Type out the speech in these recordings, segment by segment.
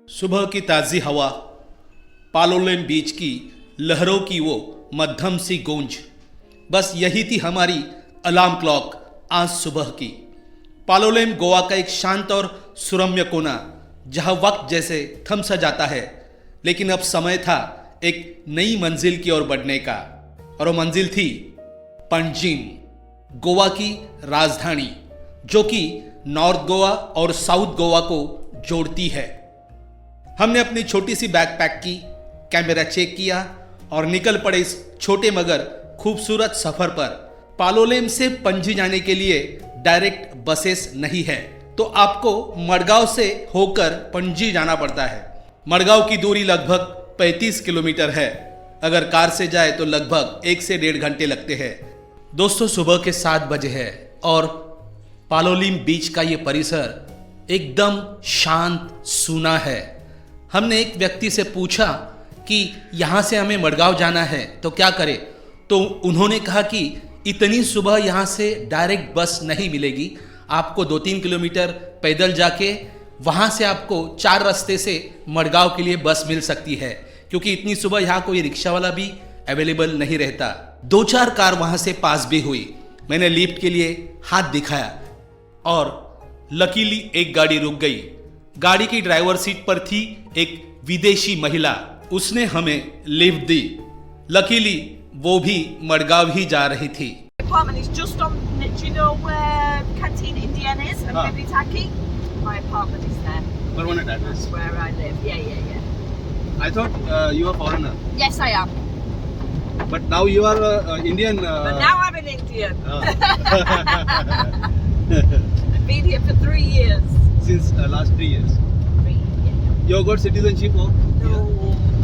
सुबह की ताज़ी हवा, पालोलेम बीच की लहरों की वो मध्यम सी गूंज, बस यही थी हमारी अलार्म क्लॉक आज सुबह की। पालोलेम गोवा का एक शांत और सुरम्य कोना, जहां वक्त जैसे थम सा जाता है, लेकिन अब समय था एक नई मंजिल की ओर बढ़ने का। और वो मंजिल थी पणजीम, गोवा की राजधानी, जो कि नॉर्थ गोवा और साउथ गोवा को जोड़ती है। हमने अपनी छोटी सी बैकपैक की, कैमरा चेक किया और निकल पड़े इस छोटे मगर खूबसूरत सफर पर। पालोलेम से पणजी जाने के लिए डायरेक्ट बसेस नहीं है, तो आपको मडगांव से होकर पणजी जाना पड़ता है। मडगांव की दूरी लगभग 35 किलोमीटर है। अगर कार से जाए तो लगभग 1 से 1.5 घंटे लगते हैं। दोस्तों, सुबह के 7 बजे है और पालोलेम बीच का ये परिसर एकदम शांत सूना है। हमने एक व्यक्ति से पूछा कि यहाँ से हमें मडगांव जाना है तो क्या करें, तो उन्होंने कहा कि इतनी सुबह यहाँ से डायरेक्ट बस नहीं मिलेगी, आपको 2-3 किलोमीटर पैदल जाके वहाँ से आपको 4 रास्ते से मडगांव के लिए बस मिल सकती है, क्योंकि इतनी सुबह यहाँ कोई रिक्शा वाला भी अवेलेबल नहीं रहता। 2-4 कार वहाँ से पास भी हुई। मैंने लिफ्ट के लिए हाथ दिखाया और लकीली एक गाड़ी रुक गई। गाड़ी की ड्राइवर सीट पर थी एक विदेशी महिला, उसने हमें लिफ्ट दी। लकीली वो भी मडगांव ही जा रही थी। Apartment is just on. Do you know where Canteen Indian is and Ah. Bibitaki? My apartment is there. Permanent address. That's where I live. Yeah. I thought you are foreigner, Yes, I am. but now you are Indian. But now I'm an Indian. Ah. I've been here for 3 years. Since last 3 years. 3 years. You got citizenship or? No.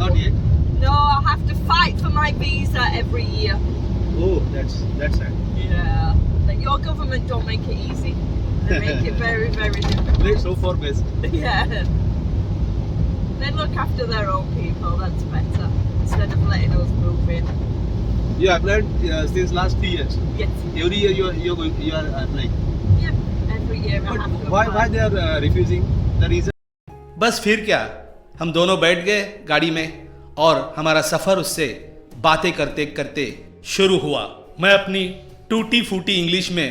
Not yet. No, I have to fight for my visa every year. Oh, that's sad. Yeah. But your government don't make it easy. They make it very, very difficult. Let's hope for best. Yeah. They look after their own people. That's better instead of letting us move in. You applied since last 3 years. Yes. Every year you are applying. Yeah. Every year I But have to why apply. they are refusing? The reason? बस फिर क्या, हम दोनों बैठ गए गाड़ी में और हमारा सफर उससे बातें करते करते शुरू हुआ। मैं अपनी टूटी फूटी इंग्लिश में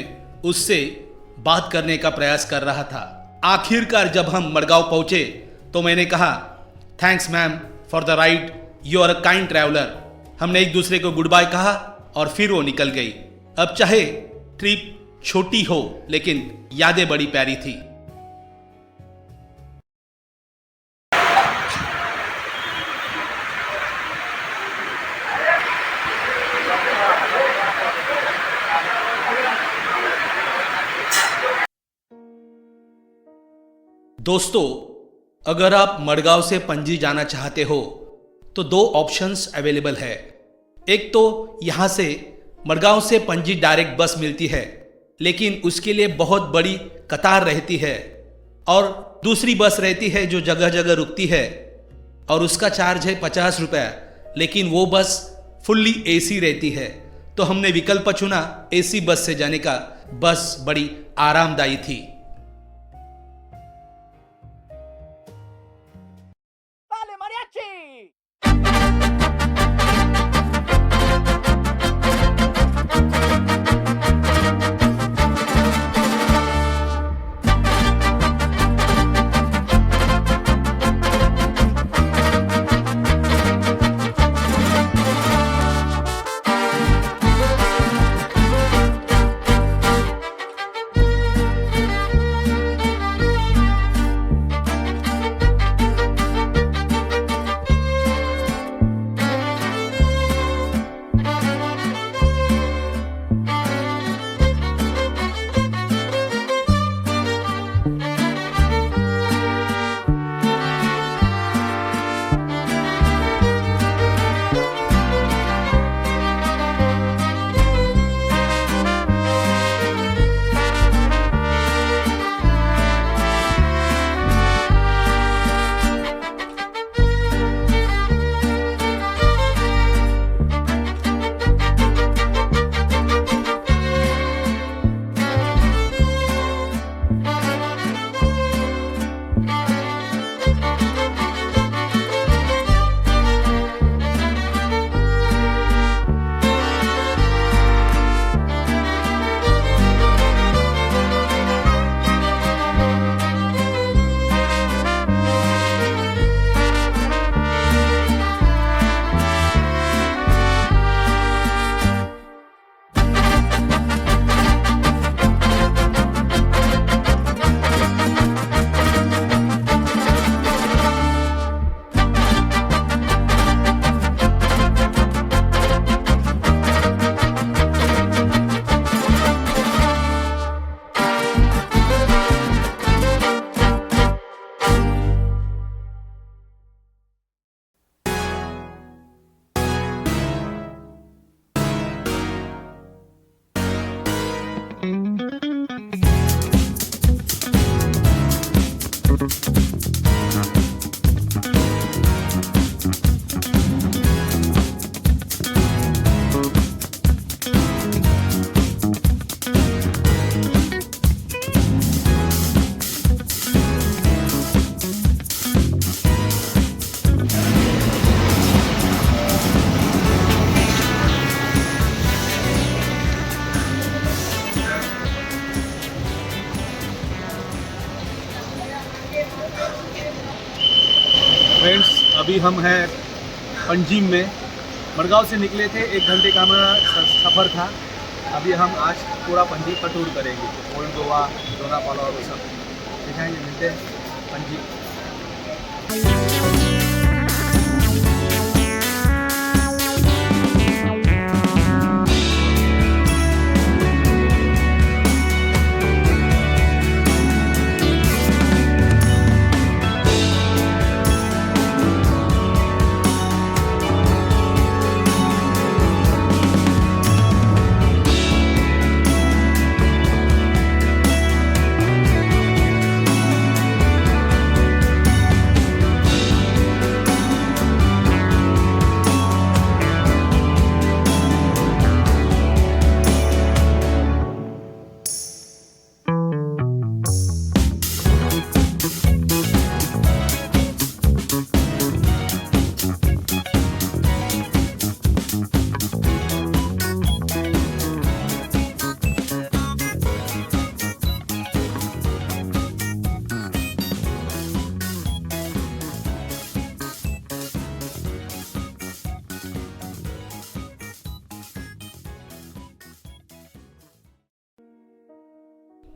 उससे बात करने का प्रयास कर रहा था। आखिरकार जब हम मडगांव पहुंचे तो मैंने कहा, thanks ma'am for the ride, you are a kind traveller. हमने एक दूसरे को गुड बाय कहा और फिर वो निकल गई। अब चाहे ट्रिप छोटी हो, लेकिन यादें बड़ी प्यारी थी। दोस्तों, अगर आप मडगांव से पणजी जाना चाहते हो तो 2 ऑप्शंस अवेलेबल है। एक तो यहां से मडगांव से पणजी डायरेक्ट बस मिलती है, लेकिन उसके लिए बहुत बड़ी कतार रहती है, और दूसरी बस रहती है जो जगह जगह रुकती है और उसका चार्ज है 50 रुपये, लेकिन वो बस फुल्ली एसी रहती है। तो हमने विकल्प चुना एसी बस से जाने का। बस बड़ी आरामदायी थी। फ्रेंड्स अभी हम हैं पंजिम में। मडगांव से निकले थे, 1 घंटे का हमारा सफ़र था। अभी हम आज पूरा पंजिम का टूर करेंगे, ओल्ड गोवा, लोनावाला और वो सब दिखाएंगे। मिलते हैं पंजिम।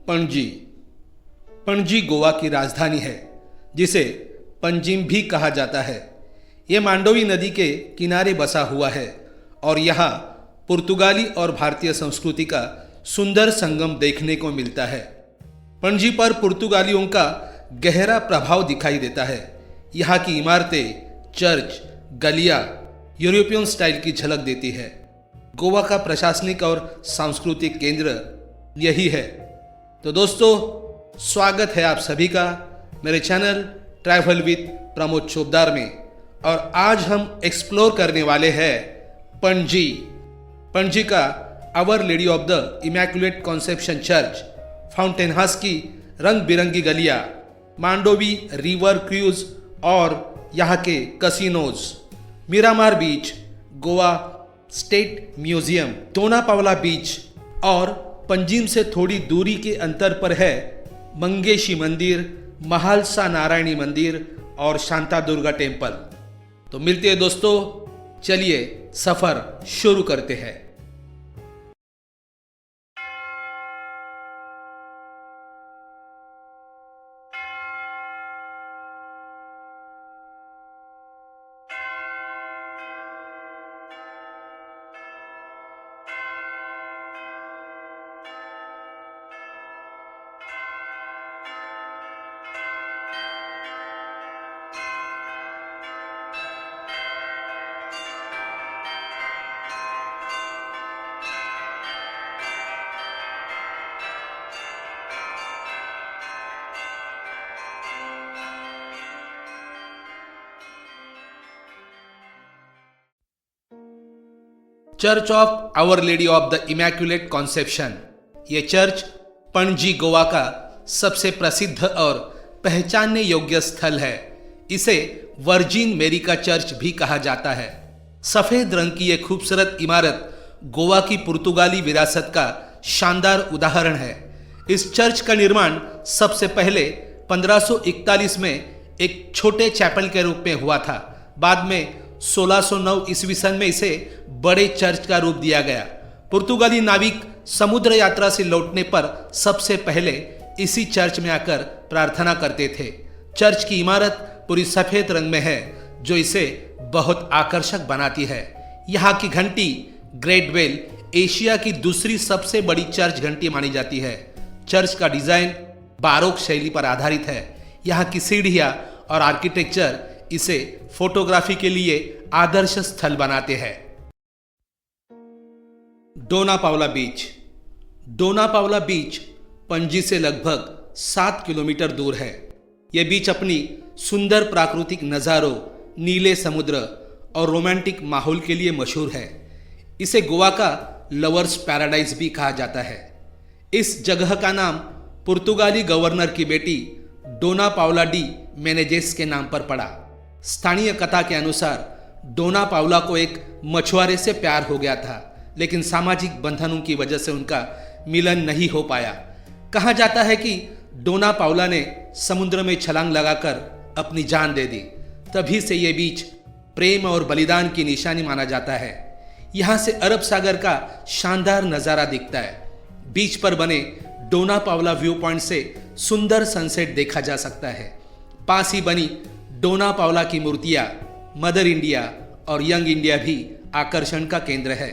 पणजी। पणजी गोवा की राजधानी है, जिसे पंजिम भी कहा जाता है। यह मांडोवी नदी के किनारे बसा हुआ है और यहाँ पुर्तगाली और भारतीय संस्कृति का सुंदर संगम देखने को मिलता है। पणजी पर पुर्तगालियों का गहरा प्रभाव दिखाई देता है। यहाँ की इमारतें, चर्च, गलियाँ यूरोपियन स्टाइल की झलक देती है। गोवा का प्रशासनिक और सांस्कृतिक केंद्र यही है। तो दोस्तों, स्वागत है आप सभी का मेरे channel travel with Pramod Chopdar में। और आज हम एक्सप्लोर करने वाले हैं पणजी। पणजी का Our Lady of the Immaculate Conception church, fountain house की रंग बिरंगी गलियां, मांडोवी रिवर क्रूज और यहाँ के कसिनोज, मिरामार बीच, गोवा स्टेट म्यूजियम, दोनापावला बीच और पंजिम से थोड़ी दूरी के अंतर पर है मंगेशी मंदिर, महालसा नारायणी मंदिर और शांतादुर्गा टेम्पल। तो मिलते हैं दोस्तों, चलिए सफर शुरू करते हैं। Church of Our Lady of the Immaculate Conception. ये चर्च पणजी गोवा का सबसे प्रसिद्ध और पहचानने योग्य स्थल है। इसे वर्जिन मेरी का चर्च भी कहा जाता है। सफेद रंग की यह खूबसूरत इमारत गोवा की पुर्तगाली विरासत का शानदार उदाहरण है। इस चर्च का निर्माण सबसे पहले 1541 में एक छोटे चैपल के रूप में हुआ था। बाद में 1609 ईस्वी सन में इसे बड़े चर्च का रूप दिया गया। पुर्तगाली नाविक समुद्र यात्रा से लौटने पर सबसे पहले इसी चर्च में आकर प्रार्थना करते थे। चर्च की इमारत पूरी सफेद रंग में है, जो इसे बहुत आकर्षक बनाती है। यहाँ की घंटी ग्रेट बेल एशिया की दूसरी सबसे बड़ी चर्च घंटी मानी जाती है। चर्च का डिजाइन बारोक शैली पर आधारित है। यहाँ की सीढ़ियाँ और आर्किटेक्चर इसे फोटोग्राफी के लिए आदर्श स्थल बनाते हैं। दोनापावला बीच। दोनापावला बीच पणजी से लगभग 7 किलोमीटर दूर है। यह बीच अपनी सुंदर प्राकृतिक नज़ारों, नीले समुद्र और रोमांटिक माहौल के लिए मशहूर है। इसे गोवा का लवर्स पैराडाइज भी कहा जाता है। इस जगह का नाम पुर्तगाली गवर्नर की बेटी डोनापावला डी मेनेजेस के नाम पर पड़ा। स्थानीय कथा के अनुसार डोनापावला को एक मछुआरे से प्यार हो गया था, लेकिन सामाजिक बंधनों की वजह से उनका मिलन नहीं हो पाया। कहा जाता है कि डोनापावला ने समुद्र में छलांग लगाकर अपनी जान दे दी। तभी से ये बीच प्रेम और बलिदान की निशानी माना जाता है। यहाँ से अरब सागर का शानदार नज़ारा दिखता है। बीच पर बने डोना पावला व्यू पॉइंट से सुंदर सनसेट देखा जा सकता है। पास ही बनी डोना पावला की मूर्तियाँ, मदर इंडिया और यंग इंडिया भी आकर्षण का केंद्र है।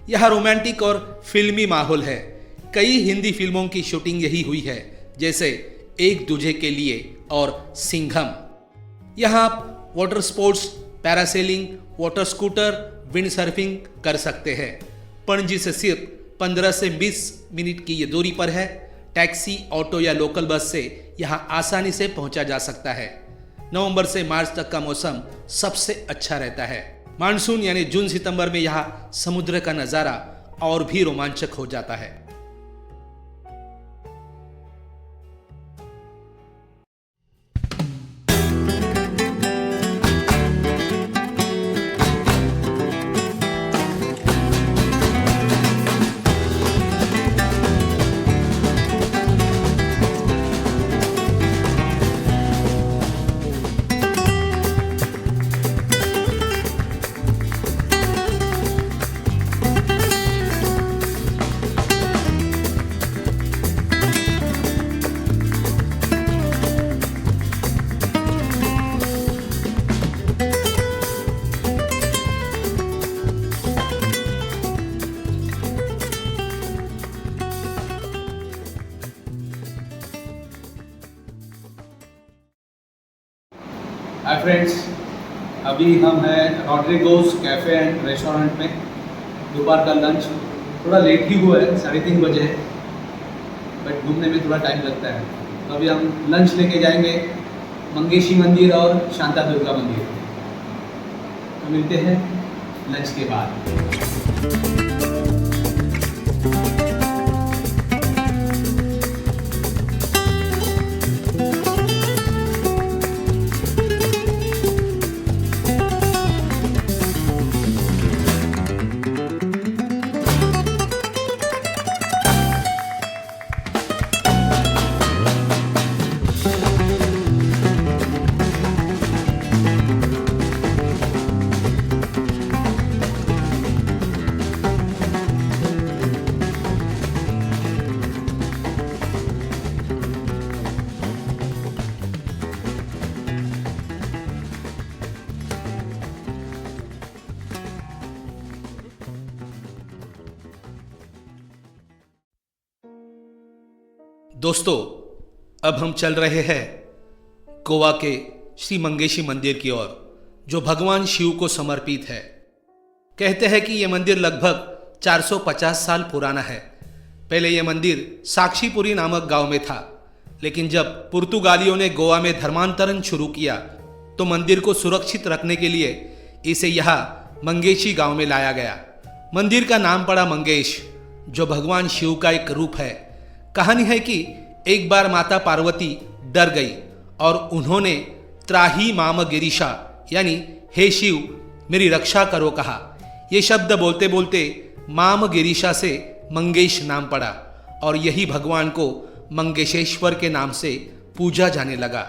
यह रोमांटिक और फिल्मी माहौल है। कई हिंदी फिल्मों की शूटिंग यही हुई है, जैसे एक दूजे के लिए और सिंघम। यहाँ आप water sports, parasailing, water scooter, wind surfing कर सकते हैं। पणजी से सिर्फ 15 से 20 मिनट की ये दूरी पर है। टैक्सी, ऑटो या लोकल बस से यहाँ आसानी से पहुंचा जा सकता है। नवंबर से मार्च तक का मौसम सबसे अच्छा रहता है। मानसून यानी जून सितंबर में यहाँ समुद्र का नज़ारा और भी रोमांचक हो जाता है। हाय फ्रेंड्स, अभी हम हैं रॉड्रिगोस कैफ़े एंड रेस्टोरेंट में। दोपहर का लंच थोड़ा लेट ही हुआ है, 3:30 बजे है, बट घूमने में थोड़ा टाइम लगता है। तो अभी हम लंच लेके जाएंगे मंगेशी मंदिर और शांता दुर्गा मंदिर। तो मिलते हैं लंच के बाद। दोस्तों, अब हम चल रहे हैं गोवा के श्री मंगेशी मंदिर की ओर, जो भगवान शिव को समर्पित है। कहते हैं कि यह मंदिर लगभग 450 साल पुराना है। पहले यह मंदिर साक्षीपुरी नामक गांव में था, लेकिन जब पुर्तगालियों ने गोवा में धर्मांतरण शुरू किया तो मंदिर को सुरक्षित रखने के लिए इसे यहाँ मंगेशी गांव में लाया गया। मंदिर का नाम पड़ा मंगेश, जो भगवान शिव का एक रूप है। कहानी है कि एक बार माता पार्वती डर गई और उन्होंने त्राही माम गिरीशा यानी हे शिव मेरी रक्षा करो कहा। ये शब्द बोलते बोलते माम गिरीशा से मंगेश नाम पड़ा और यही भगवान को मंगेशेश्वर के नाम से पूजा जाने लगा।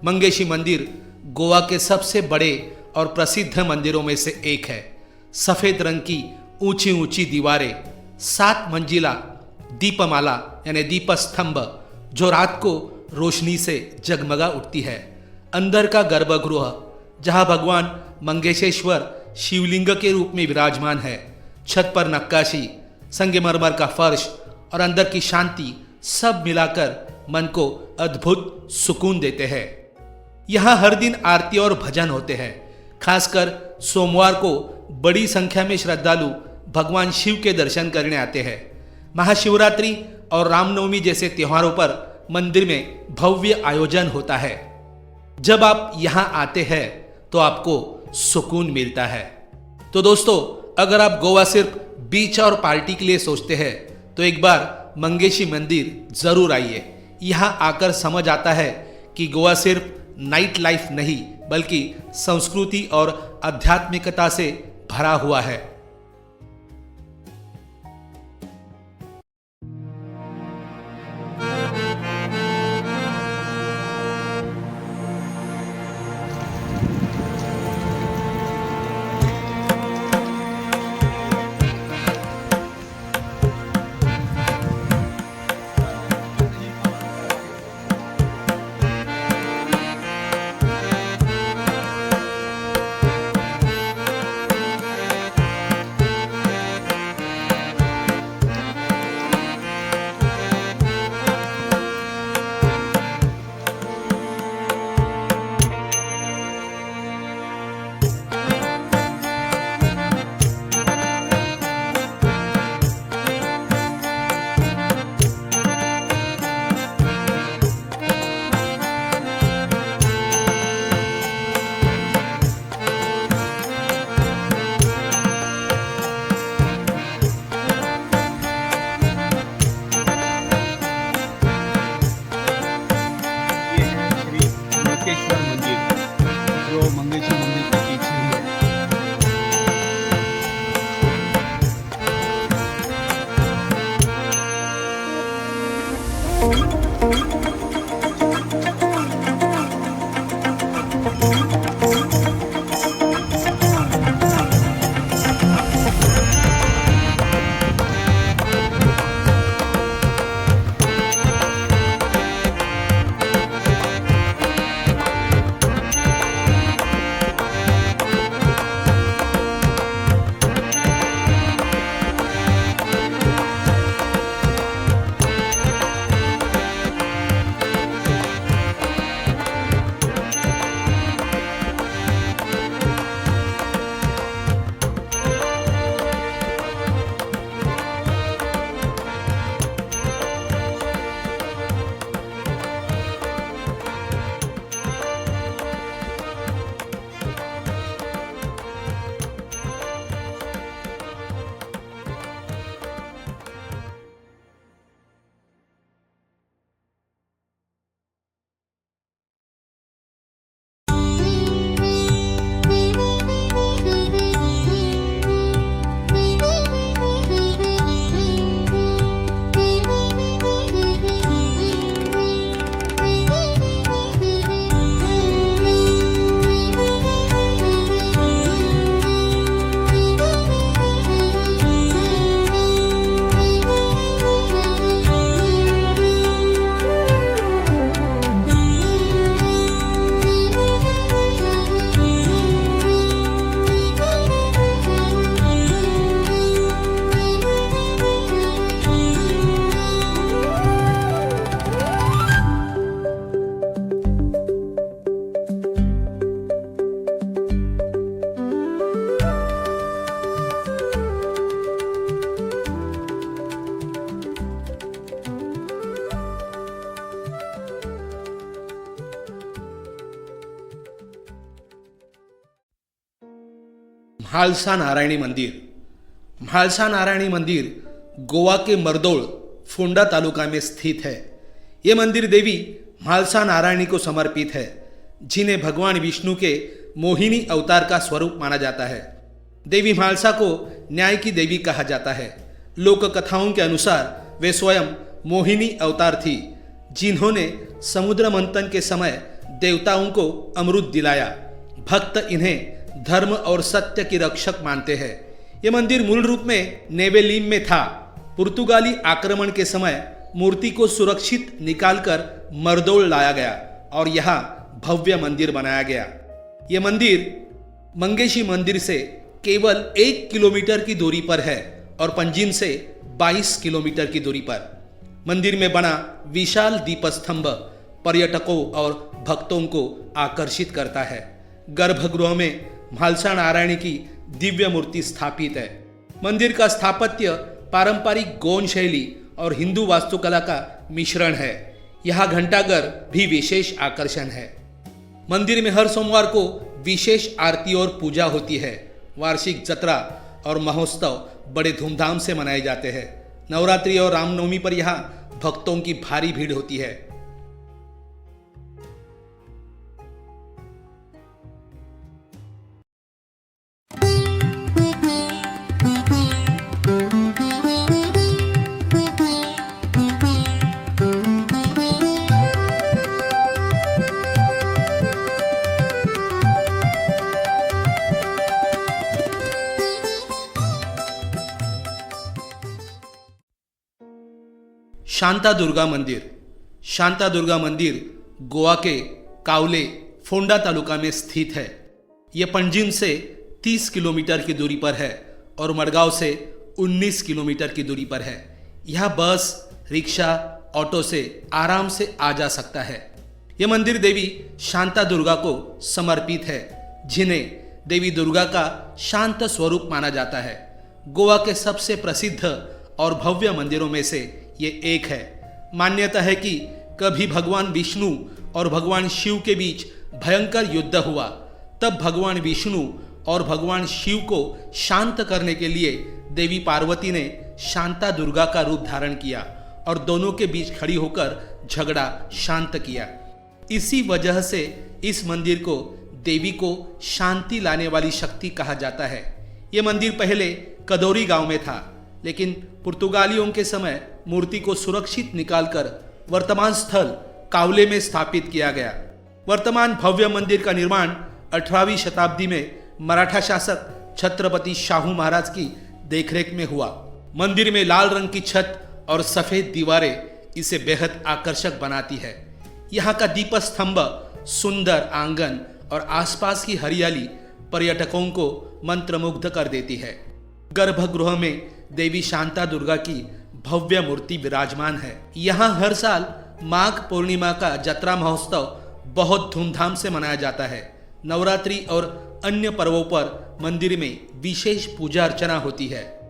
मंगेशी मंदिर गोवा के सबसे बड़े और प्रसिद्ध मंदिरों में से एक है। सफ़ेद रंग की ऊंची ऊंची दीवारें, 7 मंजिला दीपमाला यानी दीपस्तंभ जो रात को रोशनी से जगमगा उठती है। अंदर का गर्भगृह जहां भगवान मंगेशेश्वर शिवलिंग के रूप में विराजमान है। छत पर नक्काशी, संगमरमर का फर्श और अंदर की शांति सब मिलाकर मन को अद्भुत सुकून देते हैं। यहाँ हर दिन आरती और भजन होते हैं। खासकर सोमवार को बड़ी संख्या में श्रद्धालु भगवान शिव के दर्शन करने आते हैं। महाशिवरात्रि और रामनवमी जैसे त्योहारों पर मंदिर में भव्य आयोजन होता है। जब आप यहाँ आते हैं तो आपको सुकून मिलता है। तो दोस्तों, अगर आप गोवा सिर्फ बीच और पार्टी के लिए सोचते हैं तो एक बार मंगेशी मंदिर जरूर आइए। यहाँ आकर समझ आता है कि गोवा सिर्फ नाइट लाइफ नहीं बल्कि संस्कृति और आध्यात्मिकता से भरा हुआ है। मंदिर जो मंगेशी मंदिर के पीछे है। म्हालसा नारायणी मंदिर। म्हालसा नारायणी मंदिर गोवा के मरदोल फोंडा तालुका में स्थित है। ये मंदिर देवी म्हालसा नारायणी को समर्पित है, जिन्हें भगवान विष्णु के मोहिनी अवतार का स्वरूप माना जाता है। देवी म्हालसा को न्याय की देवी कहा जाता है। लोक कथाओं के अनुसार वे स्वयं मोहिनी अवतार थी, जिन्होंने समुद्र मंथन के समय देवताओं को अमृत दिलाया। भक्त इन्हें धर्म और सत्य की रक्षक मानते हैं। ये मंदिर मूल रूप में नेवेलीम में था। पुर्तगाली आक्रमण के समय मूर्ति को सुरक्षित निकालकर मरदोल लाया गया और यहाँ भव्य मंदिर बनाया गया। ये मंदिर मंगेशी मंदिर से केवल 1 किलोमीटर की दूरी पर है और पंजिम से 22 किलोमीटर की दूरी पर। मंदिर में बना विशाल दीपस्तंभ पर्यटकों और भक्तों को आकर्षित करता है। गर्भगृह में म्हालसा नारायणी की दिव्य मूर्ति स्थापित है। मंदिर का स्थापत्य पारंपरिक गोंड शैली और हिंदू वास्तुकला का मिश्रण है। यहाँ घंटाघर भी विशेष आकर्षण है। मंदिर में हर सोमवार को विशेष आरती और पूजा होती है। वार्षिक जत्रा और महोत्सव बड़े धूमधाम से मनाए जाते हैं। नवरात्रि और रामनवमी पर यहाँ भक्तों की भारी भीड़ होती है। शांता दुर्गा मंदिर। शांता दुर्गा मंदिर गोवा के कावले फोंडा तालुका में स्थित है। यह पंजिम से 30 किलोमीटर की दूरी पर है और मडगांव से 19 किलोमीटर की दूरी पर है। यह बस, रिक्शा, ऑटो से आराम से आ जा सकता है। यह मंदिर देवी शांता दुर्गा को समर्पित है, जिन्हें देवी दुर्गा का शांत स्वरूप माना जाता है। गोवा के सबसे प्रसिद्ध और भव्य मंदिरों में से ये एक है। मान्यता है कि कभी भगवान विष्णु और भगवान शिव के बीच भयंकर युद्ध हुआ। तब भगवान विष्णु और भगवान शिव को शांत करने के लिए देवी पार्वती ने शांता दुर्गा का रूप धारण किया और दोनों के बीच खड़ी होकर झगड़ा शांत किया। इसी वजह से इस मंदिर को देवी को शांति लाने वाली शक्ति कहा जाता है। ये मंदिर पहले कदौरी गांव में था, लेकिन पुर्तगालियों के समय मूर्ति को सुरक्षित निकालकर वर्तमान स्थल कावले में स्थापित किया गया। वर्तमान भव्य मंदिर का निर्माण 18वीं शताब्दी में मराठा शासक छत्रपति शाहू महाराज की देखरेख में हुआ। मंदिर में लाल रंग की छत और सफेद दीवारें इसे बेहद आकर्षक बनाती है। यहाँ का दीपस्तंभ, सुंदर आंगन और आसपास की हरियाली पर्यटकों को मंत्रमुग्ध कर देती है। गर्भगृह में देवी शांता दुर्गा की भव्य मूर्ति विराजमान है। यहाँ हर साल माघ पूर्णिमा का जत्रा महोत्सव बहुत धूमधाम से मनाया जाता है। नवरात्रि और अन्य पर्वों पर मंदिर में विशेष पूजा अर्चना होती है।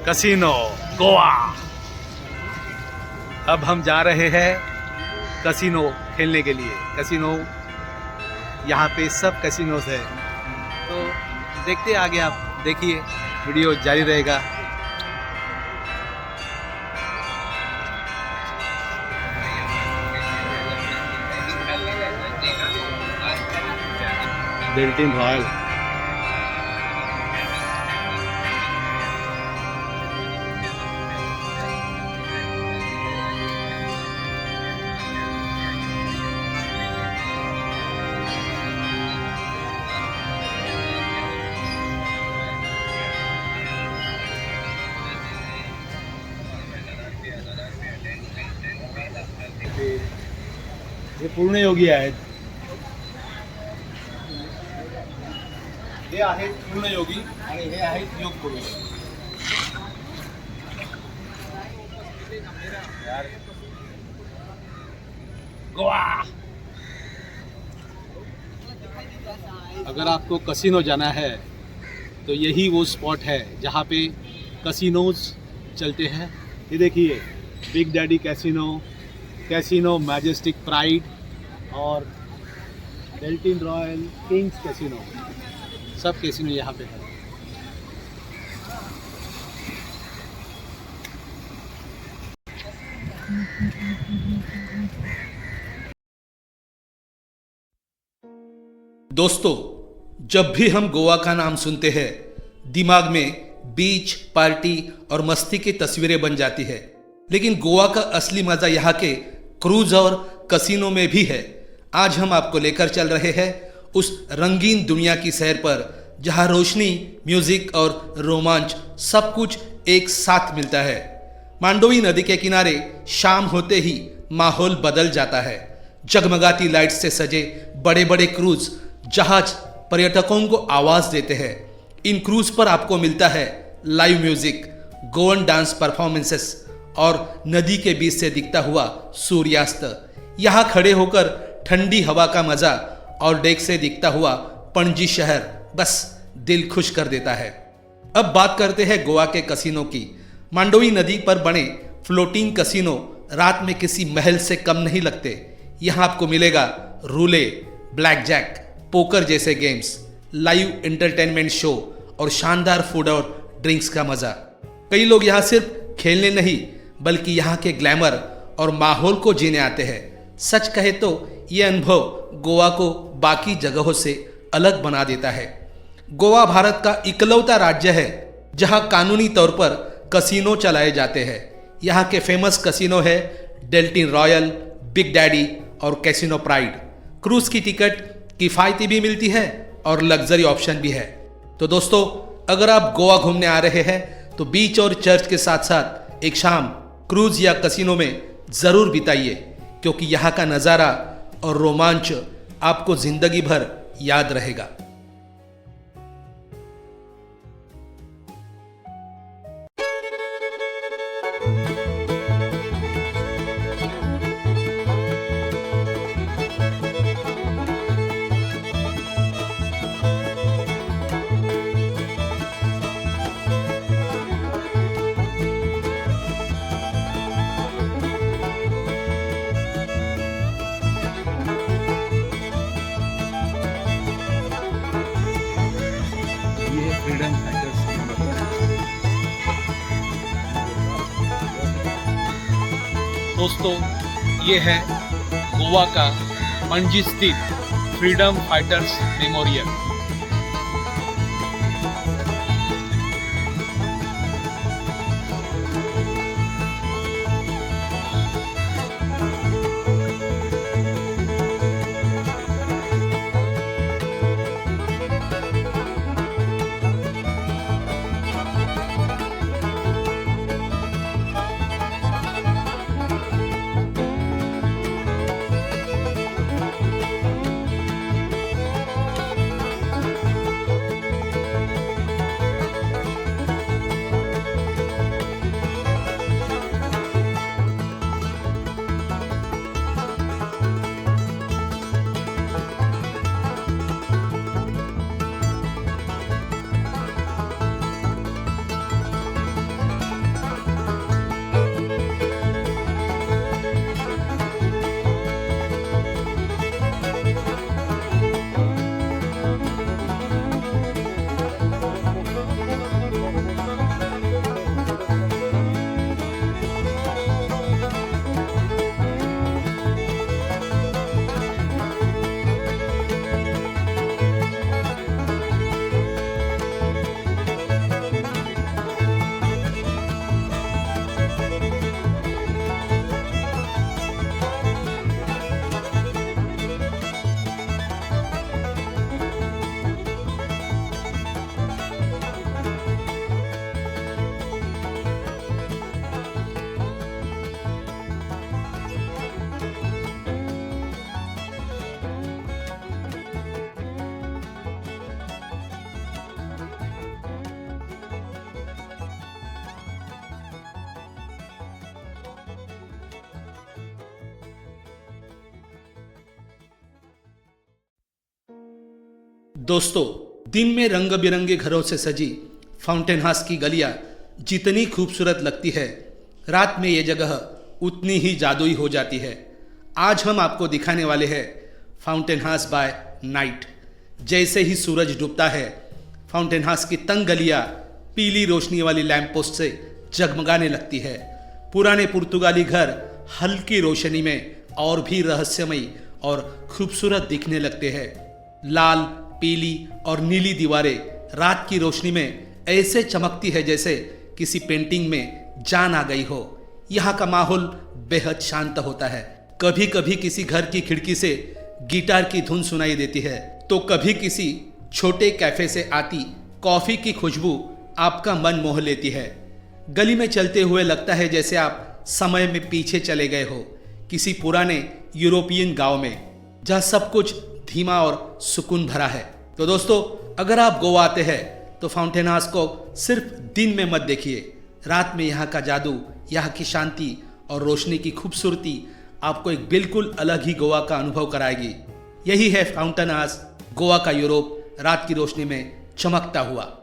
कसिनो गोवा। अब हम जा रहे हैं कसिनो खेलने के लिए। कसिनो यहाँ पे सब कसिनोस है, तो देखते आगे, आप देखिए, वीडियो जारी रहेगा। डेल्टिन रॉयल, हे पूर्णयोगी आहेत, हे आहेत पूर्णयोगी आणि हे आहेत योग पुरुष। गोवा। अगर आपको कसिनो जाना है तो यही वो स्पॉट है जहाँ पे कसिनोज चलते हैं। ये देखिए, big daddy casino, casino majestic pride और डेल्टिन रॉयल, किंग्स कैसीनो, सब कैसीनो यहाँ पे है। दोस्तों, जब भी हम गोवा का नाम सुनते हैं, दिमाग में बीच, पार्टी और मस्ती की तस्वीरें बन जाती है। लेकिन गोवा का असली मजा यहाँ के क्रूज और कसिनो में भी है। आज हम आपको लेकर चल रहे हैं उस रंगीन दुनिया की सैर पर, जहाँ रोशनी, म्यूजिक और रोमांच सब कुछ एक साथ मिलता है। मांडोवी नदी के किनारे शाम होते ही माहौल बदल जाता है। जगमगाती लाइट्स से सजे बड़े बड़े क्रूज जहाज पर्यटकों को आवाज देते हैं। इन क्रूज पर आपको मिलता है live music, Goan dance performances और नदी के बीच से दिखता हुआ सूर्यास्त। यहाँ खड़े होकर ठंडी हवा का मजा और डेक से दिखता हुआ पणजी शहर बस दिल खुश कर देता है। अब बात करते हैं गोवा के कसिनो की। मांडोवी नदी पर बने फ्लोटिंग कसिनो रात में किसी महल से कम नहीं लगते। यहाँ आपको मिलेगा रूले, ब्लैक जैक, पोकर जैसे गेम्स, लाइव एंटरटेनमेंट शो और शानदार फूड और ड्रिंक्स का मजा। कई लोग यहाँ सिर्फ खेलने नहीं बल्कि यहाँ के ग्लैमर और माहौल को जीने आते हैं। सच कहे तो ये अनुभव गोवा को बाकी जगहों से अलग बना देता है। गोवा भारत का इकलौता राज्य है जहाँ कानूनी तौर पर कसिनो चलाए जाते हैं। यहाँ के फेमस कसिनो है डेल्टिन रॉयल, बिग डैडी और कैसीनो प्राइड। क्रूज की टिकट किफ़ायती भी मिलती है और लग्जरी ऑप्शन भी है। तो दोस्तों, अगर आप गोवा घूमने आ रहे हैं तो बीच और चर्च के साथ साथ एक शाम क्रूज या कसिनो में ज़रूर बिताइए, क्योंकि यहाँ का नज़ारा और रोमांच आपको जिंदगी भर याद रहेगा। Freedom fighters. दोस्तों, ये है गोवा का पणजी स्थित फ्रीडम फाइटर्स मेमोरियल। दोस्तों, दिन में रंग बिरंगे घरों से सजी फाउंटेन हाउस की गलियां जितनी खूबसूरत लगती है, रात में ये जगह उतनी ही जादुई हो जाती है। आज हम आपको दिखाने वाले हैं फाउंटेन हाउस बाय नाइट। जैसे ही सूरज डूबता है, फाउंटेन हाउस की तंग गलियां पीली रोशनी वाली लैंप पोस्ट से जगमगाने लगती है। पुराने पुर्तगाली घर हल्की रोशनी में और भी रहस्यमयी और खूबसूरत दिखने लगते हैं। लाल, पीली और नीली दीवारें रात की रोशनी में ऐसे चमकती है जैसे किसी पेंटिंग में जान आ गई हो। यहाँ का माहौल बेहद शांत होता है। कभी कभी किसी घर की खिड़की से गिटार की धुन सुनाई देती है, तो कभी किसी छोटे कैफे से आती कॉफी की खुशबू आपका मन मोह लेती है। गली में चलते हुए लगता है जैसे आप समय में पीछे चले गए हो, किसी पुराने यूरोपियन गांव में, जहां सब कुछ धीमा और सुकून भरा है। तो दोस्तों, अगर आप गोवा आते हैं तो फाउंटेन हाउस को सिर्फ दिन में मत देखिए। रात में यहाँ का जादू, यहाँ की शांति और रोशनी की खूबसूरती आपको एक बिल्कुल अलग ही गोवा का अनुभव कराएगी। यही है फाउंटेन हाउस, गोवा का यूरोप रात की रोशनी में चमकता हुआ।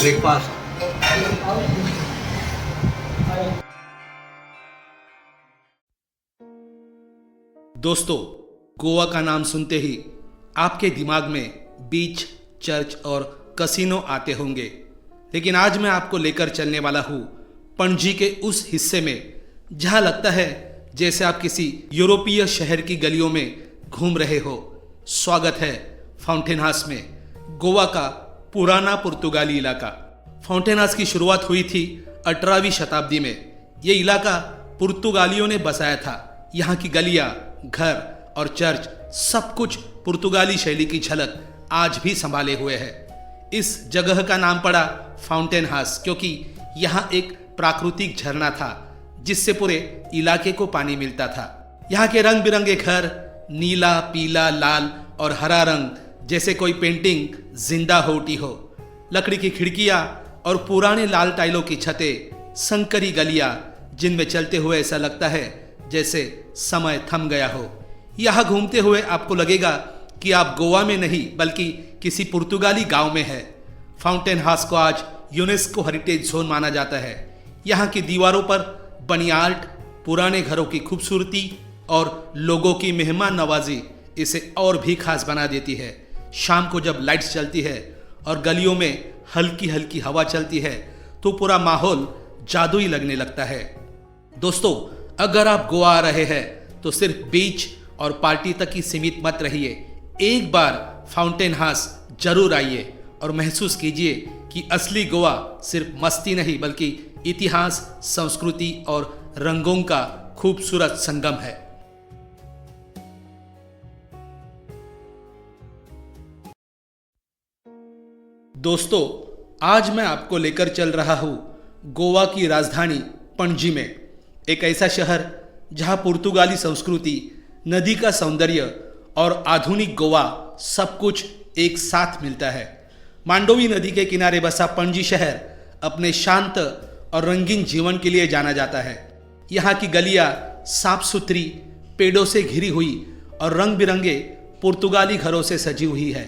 ब्रेकफास्ट दोस्तों, गोवा का नाम सुनते ही आपके दिमाग में बीच, चर्च और कसिनो आते होंगे, लेकिन आज मैं आपको लेकर चलने वाला हूँ पणजी के उस हिस्से में जहां लगता है जैसे आप किसी यूरोपीय शहर की गलियों में घूम रहे हो। स्वागत है फाउंटेन हाउस में, गोवा का पुराना पुर्तगाली इलाका। फाउंटेन हाउस की शुरुआत हुई थी 18वीं शताब्दी में। ये इलाका पुर्तगालियों ने बसाया था। यहाँ की गलियां, घर और चर्च सब कुछ पुर्तगाली शैली की झलक आज भी संभाले हुए है। इस जगह का नाम पड़ा फाउंटेन हाउस क्योंकि यहाँ एक प्राकृतिक झरना था जिससे पूरे इलाके को पानी मिलता था। यहाँ के रंग बिरंगे घर, नीला, पीला, लाल और हरा रंग जैसे कोई पेंटिंग जिंदा हो उठी हो। लकड़ी की खिड़कियां और पुराने लाल टाइलों की छतें, संकरी गलियां जिनमें चलते हुए ऐसा लगता है जैसे समय थम गया हो। यहाँ घूमते हुए आपको लगेगा कि आप गोवा में नहीं बल्कि किसी पुर्तगाली गांव में है। फाउंटेन हाउस को आज यूनेस्को हेरिटेज जोन माना जाता है। यहाँ की दीवारों पर बनी आर्ट, पुराने घरों की खूबसूरती और लोगों की मेहमान नवाजी इसे और भी खास बना देती है। शाम को जब लाइट्स चलती है और गलियों में हल्की हल्की हवा चलती है तो पूरा माहौल जादुई लगने लगता है। दोस्तों, अगर आप गोवा आ रहे हैं तो सिर्फ बीच और पार्टी तक ही सीमित मत रहिए। एक बार फाउंटेन हाउस जरूर आइए और महसूस कीजिए कि असली गोवा सिर्फ मस्ती नहीं बल्कि इतिहास, संस्कृति और रंगों का खूबसूरत संगम है। दोस्तों, आज मैं आपको लेकर चल रहा हूं गोवा की राजधानी पणजी में, एक ऐसा शहर जहां पुर्तगाली संस्कृति, नदी का सौंदर्य और आधुनिक गोवा सब कुछ एक साथ मिलता है। मांडोवी नदी के किनारे बसा पणजी शहर अपने शांत और रंगीन जीवन के लिए जाना जाता है। यहाँ की गलियाँ साफ सुथरी, पेड़ों से घिरी हुई और रंग बिरंगे पुर्तगाली घरों से सजी हुई है।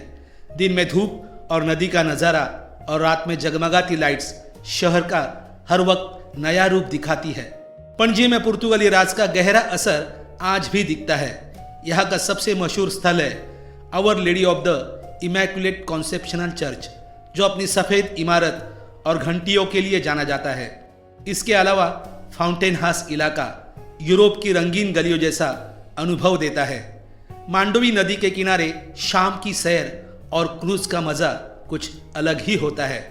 दिन में धूप और नदी का नज़ारा और रात में जगमगाती लाइट्स शहर का हर वक्त नया रूप दिखाती है। पणजी में पुर्तगाली राज का गहरा असर आज भी दिखता है। यहाँ का सबसे मशहूर स्थल है Our Lady of the Immaculate Conceptional church, जो अपनी सफ़ेद इमारत और घंटियों के लिए जाना जाता है। इसके अलावा फाउंटेन हाउस इलाका यूरोप की रंगीन गलियों जैसा अनुभव देता है। मांडोवी नदी के किनारे शाम की सैर और क्रूज का मजा कुछ अलग ही होता है।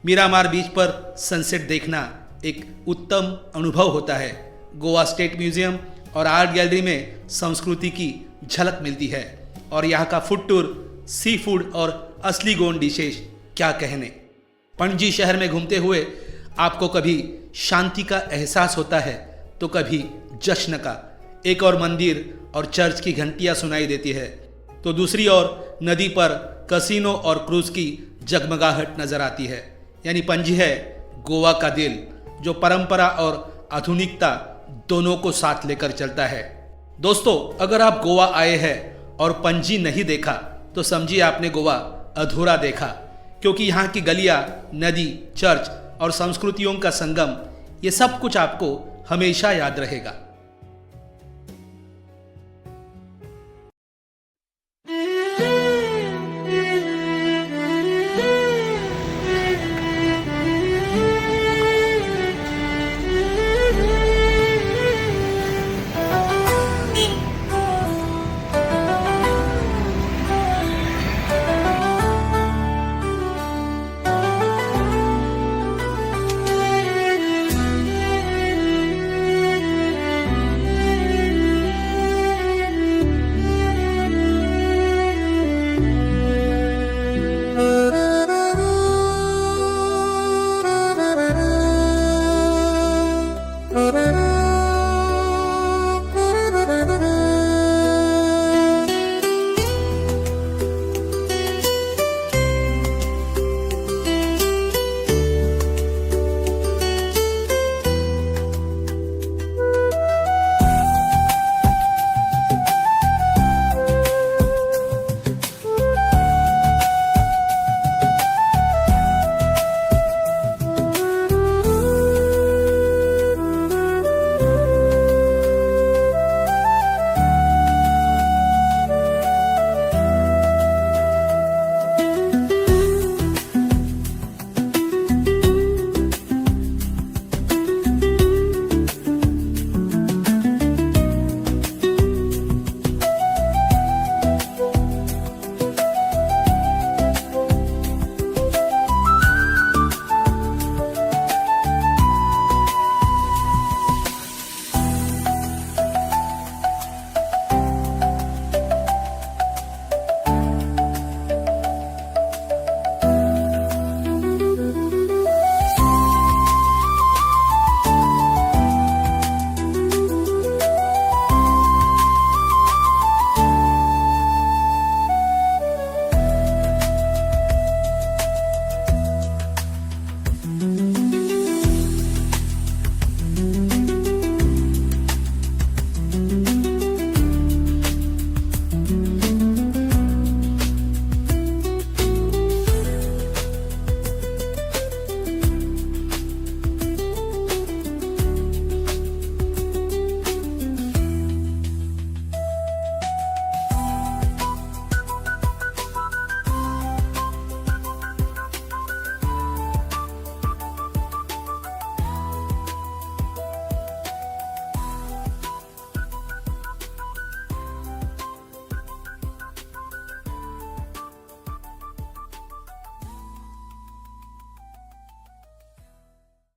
मीरामार बीच पर सनसेट देखना एक उत्तम अनुभव होता है। गोवा स्टेट म्यूजियम और आर्ट गैलरी में संस्कृति की झलक मिलती है और यहाँ का फूड टूर, सी फूड और असली गोंड डिशेज क्या कहने। पणजी शहर में घूमते हुए आपको कभी शांति का एहसास होता है तो कभी जश्न का। एक और मंदिर और चर्च की घंटियां सुनाई देती है तो दूसरी ओर नदी पर कसिनो और क्रूज की जगमगाहट नजर आती है। यानी पणजी है गोवा का दिल, जो परंपरा और आधुनिकता दोनों को साथ लेकर चलता है। दोस्तों, अगर आप गोवा आए हैं और पणजी नहीं देखा तो समझिए आपने गोवा अधूरा देखा, क्योंकि यहाँ की गलियाँ, नदी, चर्च और संस्कृतियों का संगम, ये सब कुछ आपको हमेशा याद रहेगा।